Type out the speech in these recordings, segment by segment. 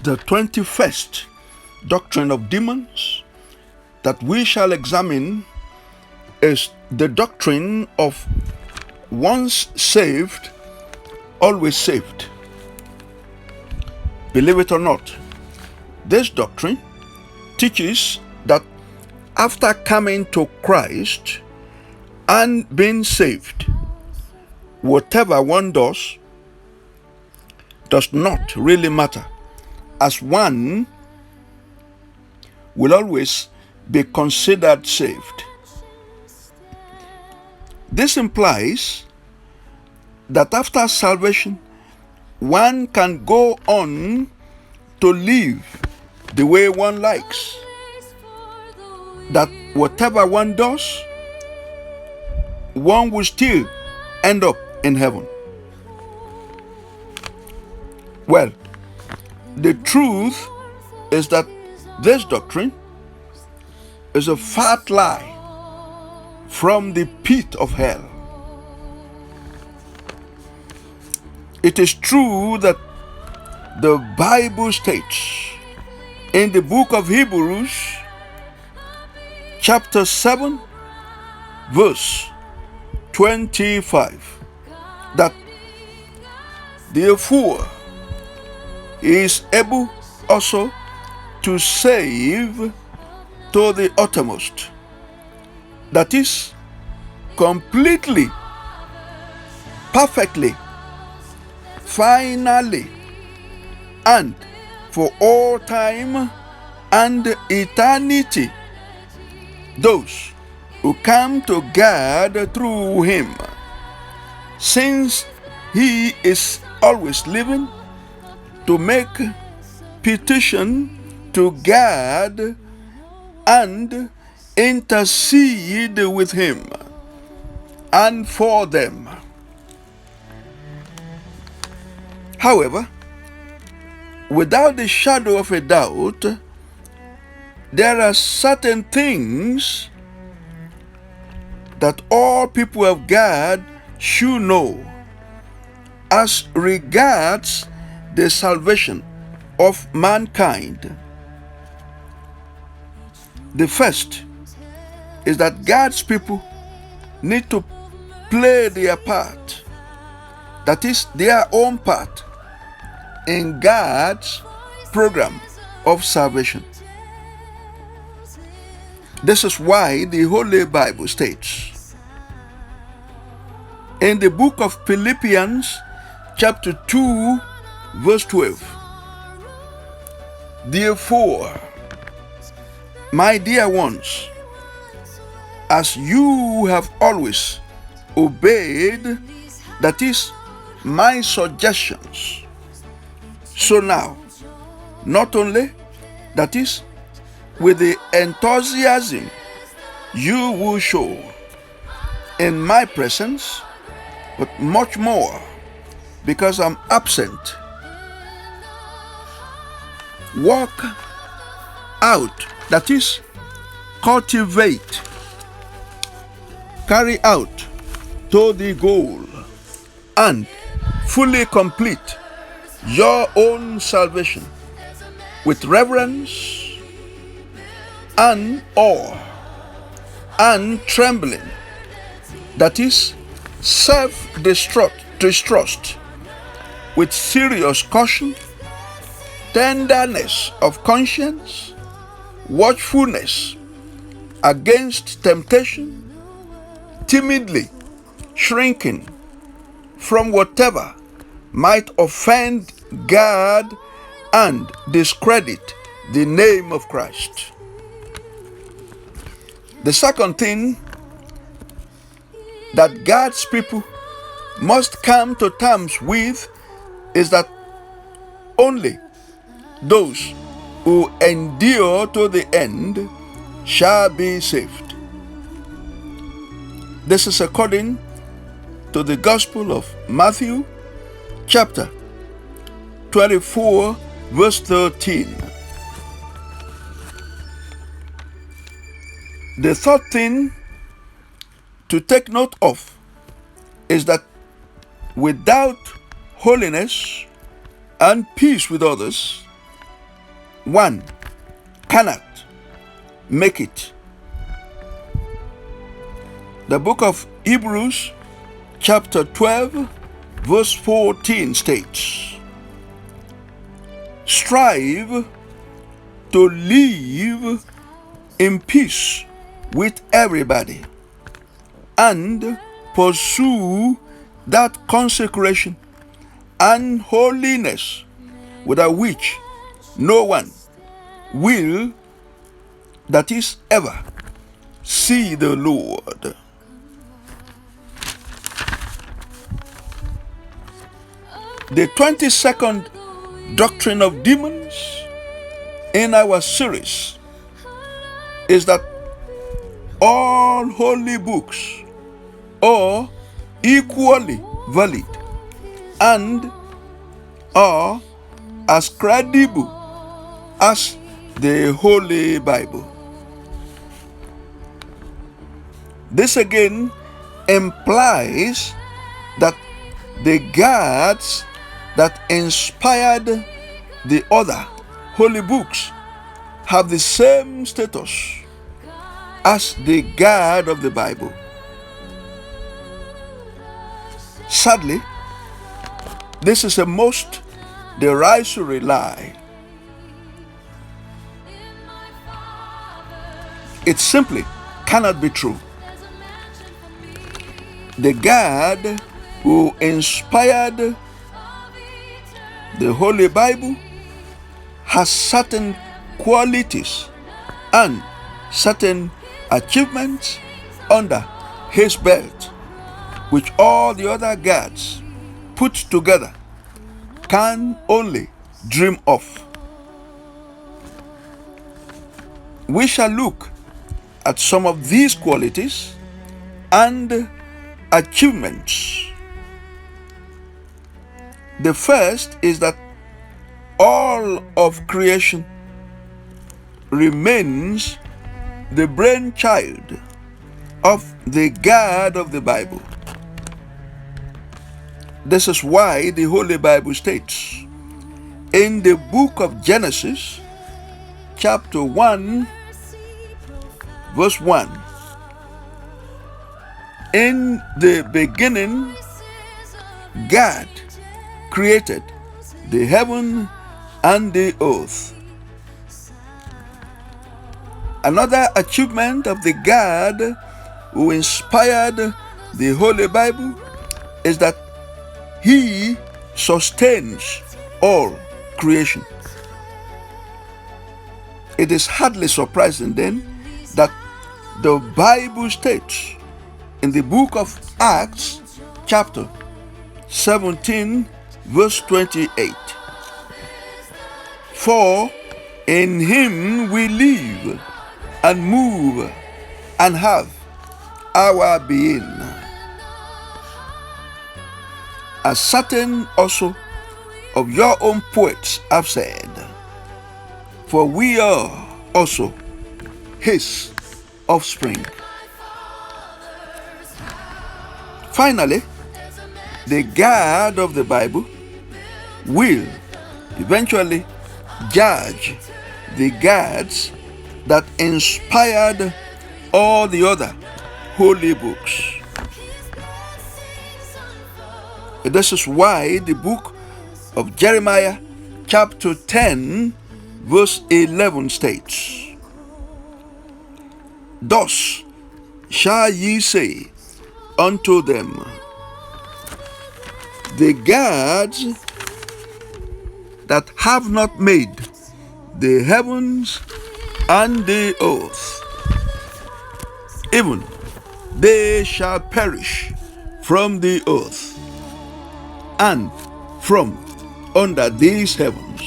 The 21st doctrine of demons that we shall examine is the doctrine of once saved, always saved. Believe it or not, this doctrine teaches that after coming to Christ and being saved, whatever one does not really matter, as one will always be considered saved. This implies that after salvation, one can go on to live the way one likes. That whatever one does, one will still end up in heaven. Well, the truth is that this doctrine is a fat lie from the pit of hell. It is true that the Bible states in the book of Hebrews, chapter 7, verse 25, that therefore he is able also to save to the uttermost, that is, completely, perfectly, finally, and for all time and eternity, those who come to God through him, since he is always living to make petition to God and intercede with him and for them. However, without the shadow of a doubt, there are certain things that all people of God should know as regards the salvation of mankind. The first is that God's people need to play their part, that is, their own part in God's program of salvation. This is why the Holy Bible states in the book of Philippians, chapter 2, verse 12, therefore, my dear ones, as you have always obeyed, that is, my suggestions, so now, not only, that is, with the enthusiasm you will show in my presence, but much more because I'm absent, walk out, that is, cultivate, carry out to the goal, and fully complete your own salvation with reverence and awe and trembling, that is, self-distrust, with serious caution, tenderness of conscience, watchfulness against temptation, timidly shrinking from whatever might offend God and discredit the name of Christ. The second thing that God's people must come to terms with is that only those who endure to the end shall be saved. This is according to the Gospel of Matthew, chapter 24, verse 13. The third thing to take note of is that without holiness and peace with others, one cannot make it. The book of Hebrews chapter 12 verse 14 states, strive to live in peace with everybody and pursue that consecration and holiness without which no one will, that is, ever see the Lord. The 22nd Doctrine of Demons in our series is that all holy books are equally valid and are as credible as the Holy Bible. This again implies that the gods that inspired the other holy books have the same status as the God of the Bible. Sadly, this is a most derisory lie. It simply cannot be true. The God who inspired the Holy Bible has certain qualities and certain achievements under his belt, which all the other gods put together can only dream of. We shall look at some of these qualities and achievements. The first is that all of creation remains the brainchild of the God of the Bible. This is why the Holy Bible states in the book of Genesis, chapter 1, verse 1, in the beginning, God created the heaven and the earth. Another achievement of the God who inspired the Holy Bible is that he sustains all creation. It is hardly surprising then that the Bible states in the book of Acts, chapter 17, verse 28, for in him we live and move and have our being. As certain also of your own poets have said, for we are also his offspring. Finally, the God of the Bible will eventually judge the gods that inspired all the other holy books. This is why the book of Jeremiah chapter 10 verse 11 states, thus shall ye say unto them, the gods that have not made the heavens and the earth, even they shall perish from the earth and from under these heavens.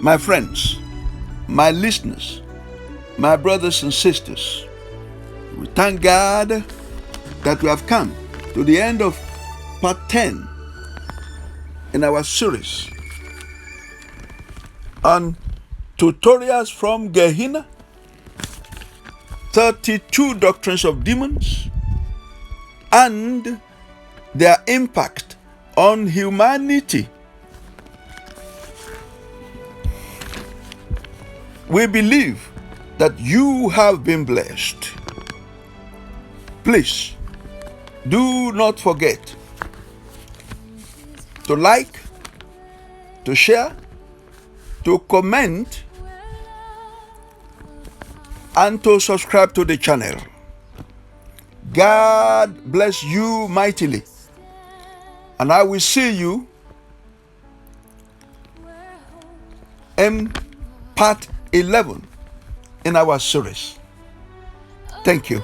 My friends, my listeners, my brothers and sisters, we thank God that we have come to the end of part 10 in our series on tutorials from Gehenna, 32 doctrines of demons, and their impact on humanity. We believe that you have been blessed. Please do not forget to like, to share, to comment, and to subscribe to the channel. God bless you mightily. And I will see you in part 11 in our series. Thank you.